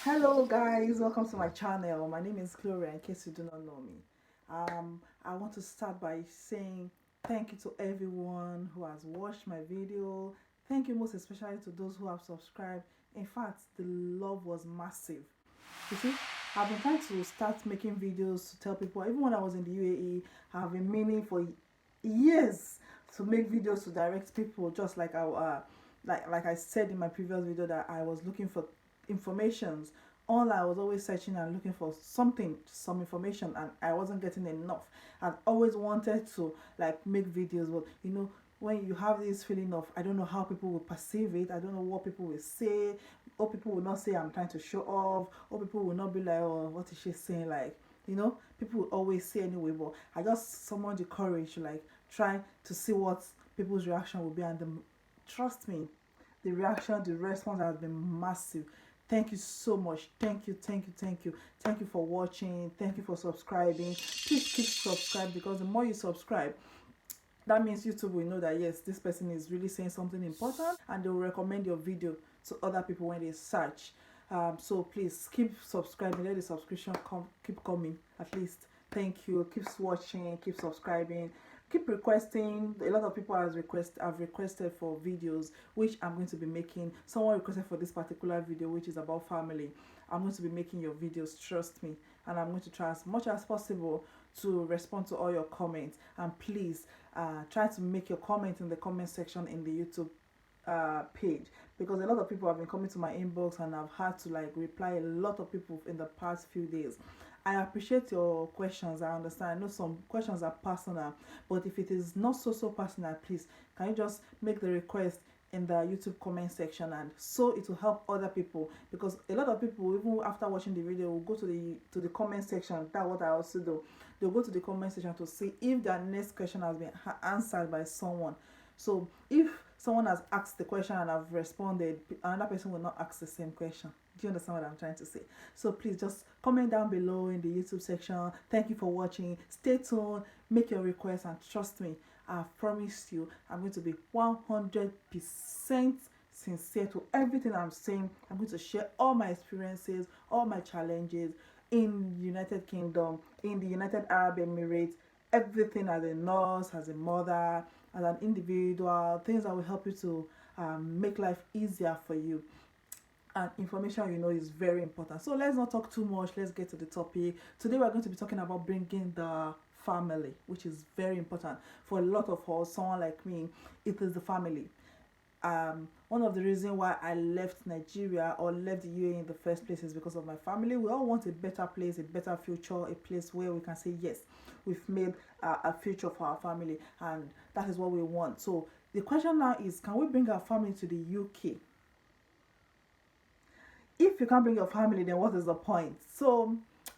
Hello guys, welcome to my channel. My name is Gloria in case you do not know me. I want to start by saying thank you to everyone who has watched my video. Thank you most especially to those who have subscribed. In fact, the love was massive. You see, I've been trying to start making videos to tell people, even when I was in the UAE, I've been meaning for years to make videos to direct people, just like like I said in my previous video that I was looking for informations. All I was always searching and looking for some information, and I wasn't getting enough. I always wanted to like make videos, but when you have this feeling of I don't know how people will perceive it, I don't know what people will say, or people will not say I'm trying to show off, or people will not be like, oh, what is she saying? Like, people will always say anyway, but I just summoned the courage to like try to see what people's reaction will be, and trust me, the reaction, the response has been massive. Thank you so much. Thank you, thank you, thank you. Thank you for watching. Thank you for subscribing. Please keep subscribing, because the more you subscribe, that means YouTube will know that yes, this person is really saying something important, and they will recommend your video to other people when they search. So please keep subscribing. Let the subscription keep coming at least. Thank you. Keep watching. Keep subscribing. Keep requesting. A lot of people have requested for videos which I'm going to be making. Someone requested for this particular video which is about family. I'm going to be making your videos, trust me, and I'm going to try as much as possible to respond to all your comments. And please try to make your comment in the comment section in the YouTube page, because a lot of people have been coming to my inbox and I've had to like reply a lot of people in the past few days. I appreciate your questions. I understand. I know some questions are personal, but if it is not so personal, please can you just make the request in the YouTube comment section, and so it will help other people, because a lot of people, even after watching the video, will go to the comment section. That's what I also do. They'll go to the comment section to see if their next question has been answered by someone. So if someone has asked the question and I've responded, another person will not ask the same question. Do you understand what I'm trying to say? So please just comment down below in the YouTube section. Thank you for watching. Stay tuned, make your requests, and trust me, I've promised you I'm going to be 100% sincere to everything I'm saying. I'm going to share all my experiences, all my challenges in the United Kingdom, in the United Arab Emirates, everything as a nurse, as a mother, as an individual, things that will help you to make life easier for you. And information, is very important. So let's not talk too much. Let's get to the topic. Today we're going to be talking about bringing the family, which is very important for a lot of us. Someone like me, it is the family. One of the reasons why I left Nigeria or left the UAE in the first place is because of my family. We all want a better place, a better future, a place where we can say yes, we've made a future for our family, and that is what we want. So the question now is, can we bring our family to the UK? If you can't bring your family, then what is the point? So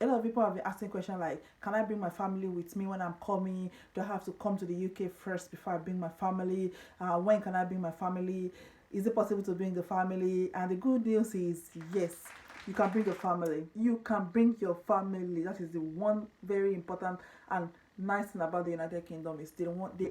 a lot of people have been asking questions like, can I bring my family with me when I'm coming? Do I have to come to the UK first before I bring my family? When can I bring my family? Is it possible to bring the family? And the good news is yes, you can bring your family. You can bring your family. That is the one very important and nice thing about the United Kingdom is they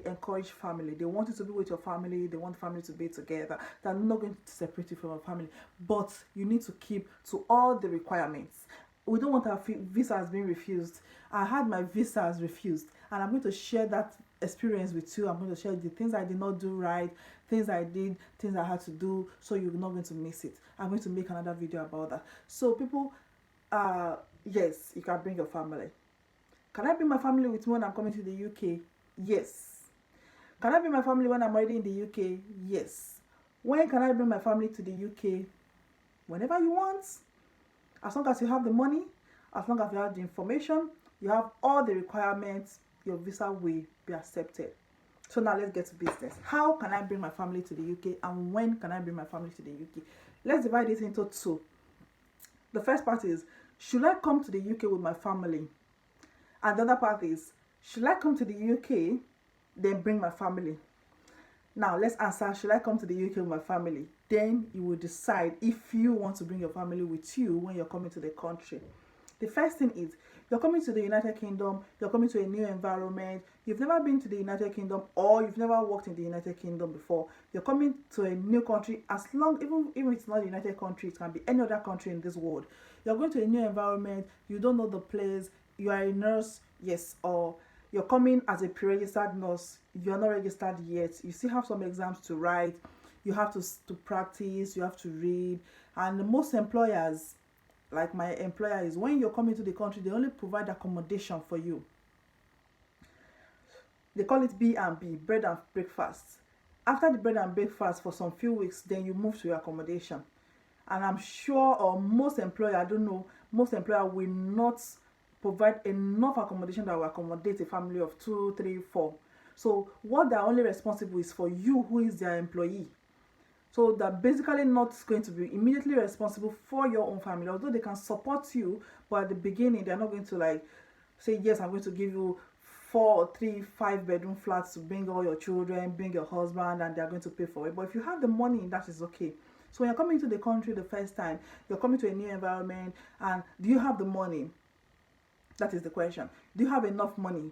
encourage family. They want you to be with your family. They want family to be together. They're not going to separate you from your family, but you need to keep to all the requirements. We don't want our visas being refused. I had my visas refused, and I'm going to share that experience with you. I'm going to share the things I did not do right, things I did, things I had to do, so you're not going to miss it. I'm going to make another video about that. So people, yes, you can bring your family. Can I bring my family with me when I'm coming to the UK? Yes. Can I bring my family when I'm already in the UK? Yes. When can I bring my family to the UK? Whenever you want. As long as you have the money, as long as you have the information, you have all the requirements, your visa will be accepted. So now let's get to business. How can I bring my family to the UK, and when can I bring my family to the UK? Let's divide this into two. The first part is, should I come to the UK with my family? And the other part is, should I come to the UK, then bring my family? Now let's answer, should I come to the UK with my family? Then you will decide if you want to bring your family with you when you're coming to the country. The first thing is, You're coming to the United Kingdom, you're coming to a new environment, you've never been to the United Kingdom, or you've never worked in the United Kingdom before. You're coming to a new country, as long, even if it's not the United country, it can be any other country in this world. You're going to a new environment, you don't know the place, you are a nurse, yes, or you're coming as a pre-registered nurse, you're not registered yet, you still have some exams to write, you have to practice, you have to read. And most employers, like my employer, is when you're coming to the country, they only provide accommodation for you. They call it B&B, bread and breakfast. After the bread and breakfast for some few weeks, then you move to your accommodation. And I'm sure, or most employer, I don't know, most employer will not provide enough accommodation that will accommodate a family of 2, 3, 4. So what they're only responsible is for you, who is their employee. So they're basically not going to be immediately responsible for your own family, although they can support you, but at the beginning they're not going to like say, yes, I'm going to give you 4, 3, 5 bedroom flats to bring all your children, bring your husband, and they're going to pay for it. But if you have the money, that is okay. So when you're coming to the country the first time, you're coming to a new environment, and do you have the money? That is the question. Do you have enough money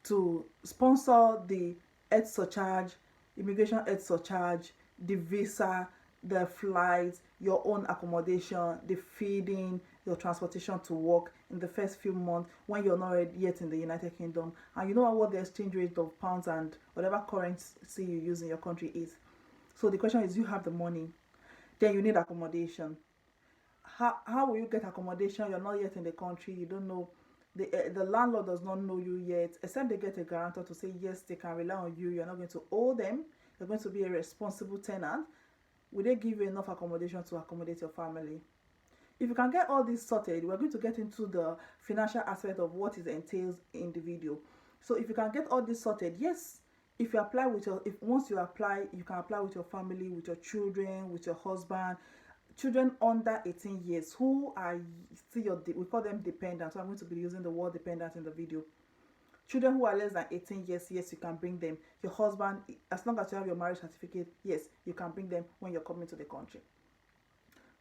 to sponsor the health surcharge, immigration health surcharge, the visa, the flights, your own accommodation, the feeding, your transportation to work in the first few months when you're not yet in the United Kingdom, and you know what the exchange rate of pounds and whatever currency you use in your country is? So the question is, you have the money, then you need accommodation. How will you get accommodation? You're not yet in the country, you don't know, the landlord does not know you yet, except they get a guarantor to say yes, they can rely on you, you're not going to owe them, you're going to be a responsible tenant. Will they give you enough accommodation to accommodate your family? If you can get all this sorted, we're going to get into the financial aspect of what it entails in the video. So if you can get all this sorted, yes, if you apply with your, if once you apply, you can apply with your family, with your children, with your husband, children under 18 years who are still your, we call them dependents. So I'm going to be using the word dependent in the video. Children who are less than 18 years, yes, you can bring them. Your husband, as long as you have your marriage certificate, yes, you can bring them when you're coming to the country.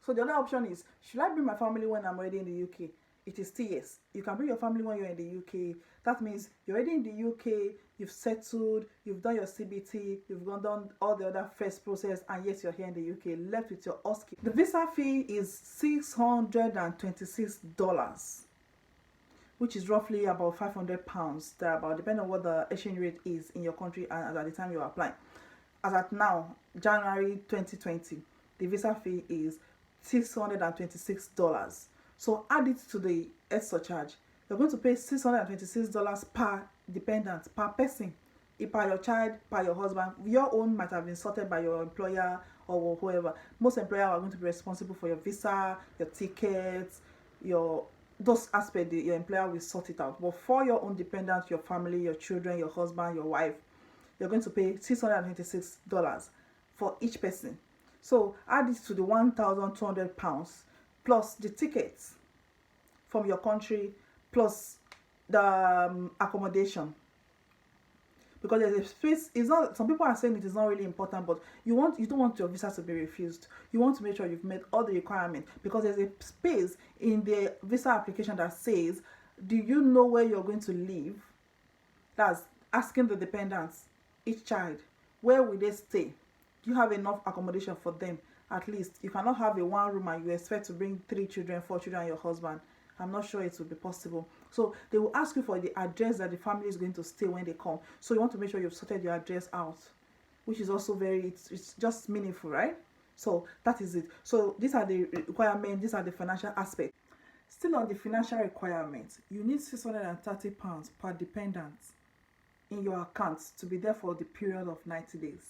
So the other option is, should I bring my family when I'm already in the UK? It is still yes. You can bring your family when you're in the UK. That means you're already in the UK, you've settled, you've done your CBT, you've done all the other first process, and yes, you're here in the UK, left with your OSCE. The visa fee is $626, which is roughly about £500, thereabout, depending on what the exchange rate is in your country and at the time you apply. As at now, January 2020, the visa fee is $626. So add it to the health surcharge. You're going to pay $626 per dependent, per person, per your child, per your husband. Your own might have been sorted by your employer or whoever. Most employers are going to be responsible for your visa, your tickets, those aspects. Your employer will sort it out. But for your own dependents, your family, your children, your husband, your wife, you're going to pay $626 for each person. So add this to the £1,200 plus the tickets from your country plus the accommodation. Because there's a space, it's not, some people are saying it is not really important, but you don't want your visa to be refused. You want to make sure you've met all the requirements, because there's a space in the visa application that says, do you know where you're going to live? That's asking the dependents, each child, where will they stay? Do you have enough accommodation for them? At least you cannot have a one room and you expect to bring 3 children, 4 children, and your husband. I'm not sure it will be possible. So they will ask you for the address that the family is going to stay when they come. So you want to make sure you've sorted your address out, which is also it's just meaningful, right? So that is it. So these are the requirements, these are the financial aspects. Still on the financial requirements, you need £630 per dependent in your account to be there for the period of 90 days.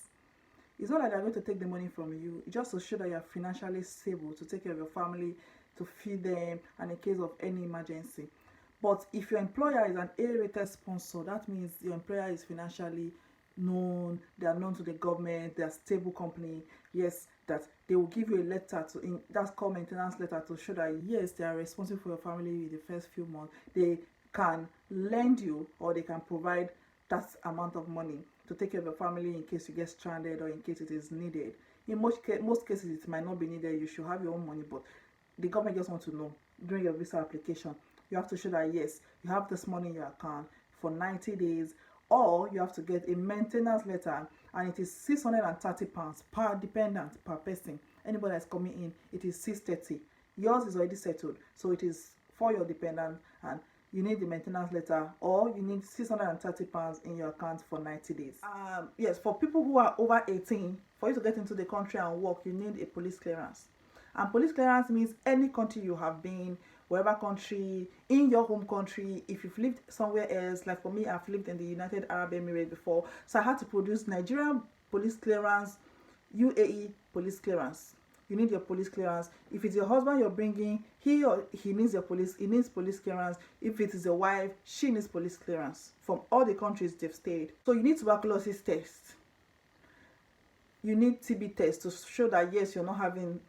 It's not like they're going to take the money from you. It's just to show that you're financially stable, to take care of your family, to feed them, and in case of any emergency. But if your employer is an A-rated sponsor, that means your employer is financially known, they are known to the government, they are a stable company, yes, that they will give you a letter that's called maintenance letter, to show that yes, they are responsible for your family in the first few months. They can lend you, or they can provide that amount of money to take care of your family in case you get stranded or in case it is needed. In most cases, it might not be needed. You should have your own money, but the government just wants to know during your visa application You have to show that yes, you have this money in your account for 90 days, or you have to get a maintenance letter, and it is £630 per dependent per person. Anybody that's coming in, it is 630. Yours is already settled, so it is for your dependent, and you need the maintenance letter, or you need £630 in your account for 90 days. Yes, for people who are over 18, for you to get into the country and work, you need a police clearance. And police clearance means any country you have been, wherever country, in your home country. If you've lived somewhere else, like for me, I've lived in the United Arab Emirates before, so I had to produce Nigerian police clearance, UAE police clearance. You need your police clearance. If it's your husband you're bringing, he needs police clearance. If it is your wife, she needs police clearance from all the countries they've stayed. So you need tuberculosis test. You need TB test to show that yes, you're not having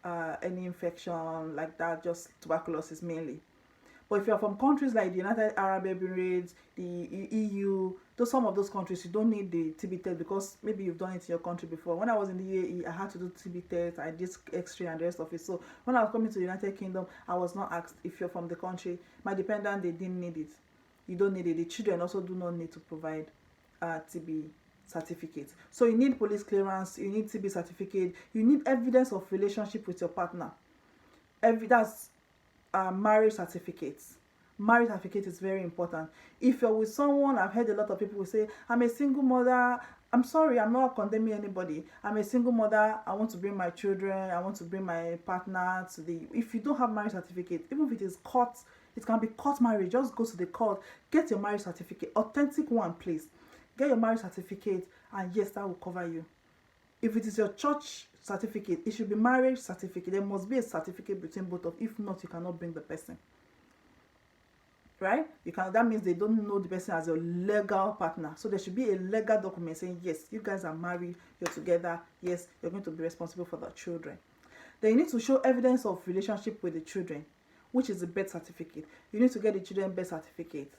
any infection like that, just tuberculosis mainly. But if you're from countries like the United Arab Emirates, the EU, some of those countries, you don't need the TB test because maybe you've done it in your country before. When I was in the UAE, I had to do TB test, I did X-ray and the rest of it. So when I was coming to the United Kingdom, I was not asked if you're from the country. My dependent, they didn't need it. You don't need it. The children also do not need to provide TB certificate. So you need police clearance, you need TB certificate, you need evidence of relationship with your partner. That's marriage certificates. Marriage certificate is very important. If you're with someone, I've heard a lot of people will say, I'm a single mother. I'm sorry, I'm not condemning anybody. I'm a single mother. I want to bring my children. I want to bring my partner to the. If you don't have marriage certificate, even if it is court, it can be court marriage. Just go to the court, get your marriage certificate, authentic one, please. Get your marriage certificate, and yes, that will cover you. If it is your church certificate, it should be marriage certificate. There must be a certificate between both of. If not, you cannot bring the person. Right? That means they don't know the person as your legal partner. So there should be a legal document saying yes, you guys are married, you're together, yes, you're going to be responsible for the children. Then you need to show evidence of relationship with the children, which is the birth certificate. You need to get the children birth certificate.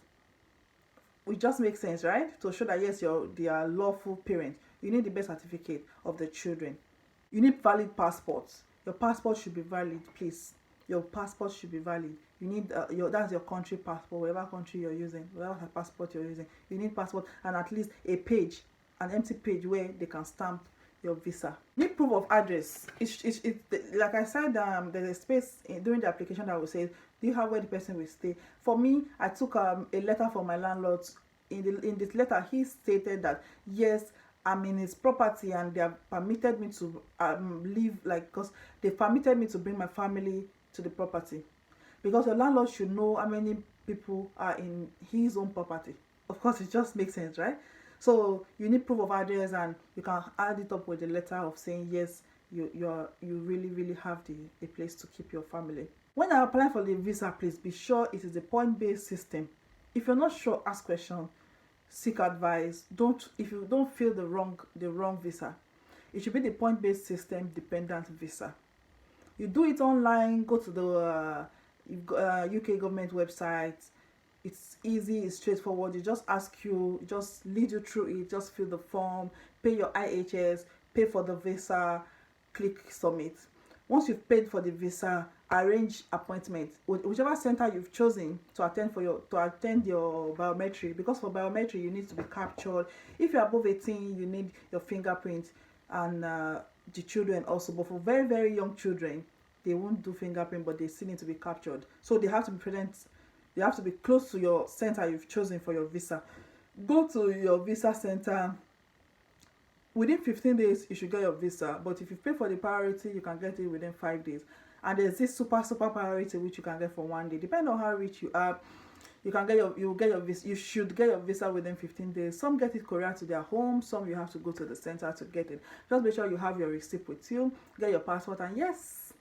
Which just makes sense, right? To show that yes, they are lawful parents. You need the birth certificate of the children. You need valid passports. Your passport should be valid, please. Your passport should be valid. You need that's your country passport, whatever country you're using, whatever passport you're using. You need passport and at least a page, an empty page where they can stamp your visa. You need proof of address. Like I said, there's a space during the application that will say, do you have where the person will stay? For me, I took a letter from my landlord. In this letter, he stated that yes, I'm in his property and they have permitted me to live, because they permitted me to bring my family to the property. Because your landlord should know how many people are in his own property. Of course, it just makes sense, right? So you need proof of address, and you can add it up with a letter of saying yes, you really have a place to keep your family. When I apply for the visa, please be sure it is a point-based system. If you're not sure, ask questions, seek advice. If you don't feel the wrong visa, it should be the point-based system dependent visa. You do it online. Go to the UK government website. It's easy, it's straightforward. It just just lead you through it. Just fill the form, pay your IHS, pay for the visa, click submit. Once you've paid for the visa, arrange appointment with whichever center you've chosen to attend your biometric. Because for biometric you need to be captured. If you're above 18, you need your fingerprint, and the children also. But for very, very young children, they won't do fingerprint, but they still need to be captured. So they have to be present. You have to be close to your center you've chosen for your visa. Go to your visa center. Within 15 days, you should get your visa. But if you pay for the priority, you can get it within 5 days. And there's this super priority which you can get for 1 day. Depending on how rich you are, you should get your visa within 15 days. Some get it courier to their home. Some you have to go to the center to get it. Just make sure you have your receipt with you. Get your passport, and yes,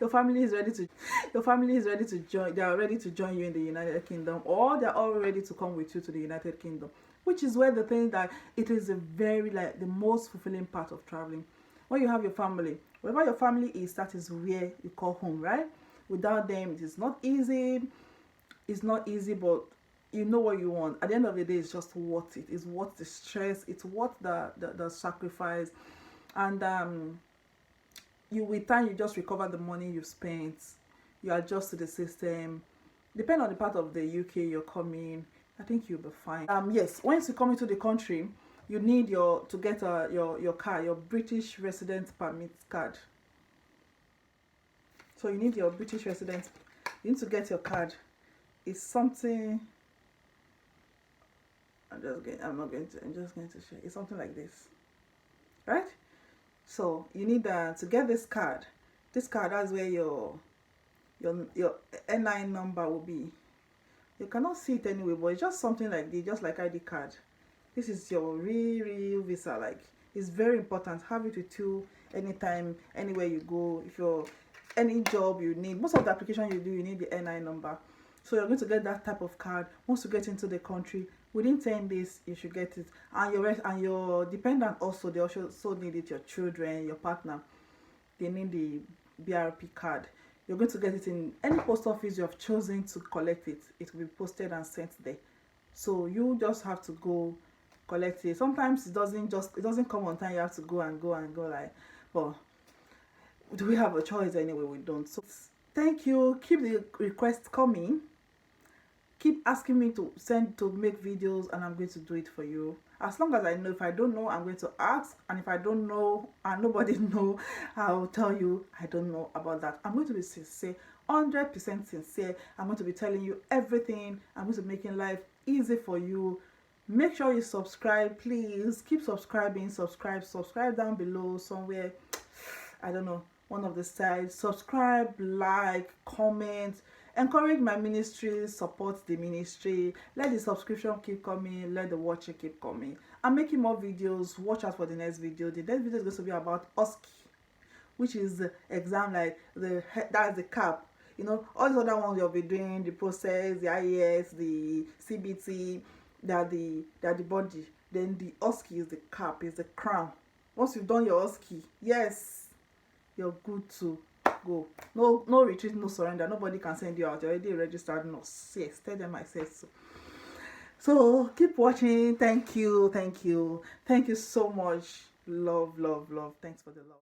your family is ready to join. They are ready to join you in the United Kingdom, or they're all ready to come with you to the United Kingdom. Which is where the thing that it is the most fulfilling part of traveling. When you have your family, wherever your family is, that is where you call home, right? Without them, it is not easy. It's not easy, but you know what you want. At the end of the day, it's just worth it. It's worth the stress. It's worth the sacrifice. And with time, you just recover the money you've spent. You adjust to the system. depending on the part of the UK you're coming, I think you'll be fine. Yes, once you come into the country, you need to get your card, your British resident permit card. So you need your British resident. You need to get your card. It's something. I'm just going to share. It's something like this, right? So you need to get this card. This card, that's where your NI number will be. You cannot see it anyway, but it's just something like this, just like ID card. This is your real visa. Like, it's very important. Have it with you anytime, anywhere you go. If you're any job you need, most of the application you do, you need the NI number. So you're going to get that type of card. Once you get into the country, within 10 days, you should get it. And your dependent also, they also need it. Your children, your partner, they need the BRP card. You're going to get it in any post office you have chosen to collect it. It will be posted and sent there. So you just have to go collect it. Sometimes it doesn't come on time. You have to go like, well, do we have a choice anyway? We don't. So thank you. Keep the requests coming. Keep asking me to make videos, and I'm going to do it for you. As long as I know. If I don't know, I'm going to ask, and if I don't know and nobody know, I'll tell you I don't know about that. I'm going to be sincere, 100% sincere. I'm going to be telling you everything. I'm going to be making life easy for you. Make sure you subscribe, please. Keep subscribing. Subscribe down below somewhere. I don't know, one of the sides. Subscribe, like, comment. Encourage my ministry, support the ministry. Let the subscription keep coming, let the watching keep coming. I'm making more videos. Watch out for the next video. The next video is going to be about OSCE, which is the exam, like that's the cap. You know, all the other ones you'll be doing, the process, the IES, the CBT, they're the body. Then the OSCE is the cap, is the crown. Once you've done your OSCE, yes, you're good to go. No retreat, no surrender. Nobody can send you out. You're already a registered nurse. Yes, tell them I said so. So keep watching. Thank you so much. Love. Thanks for the love.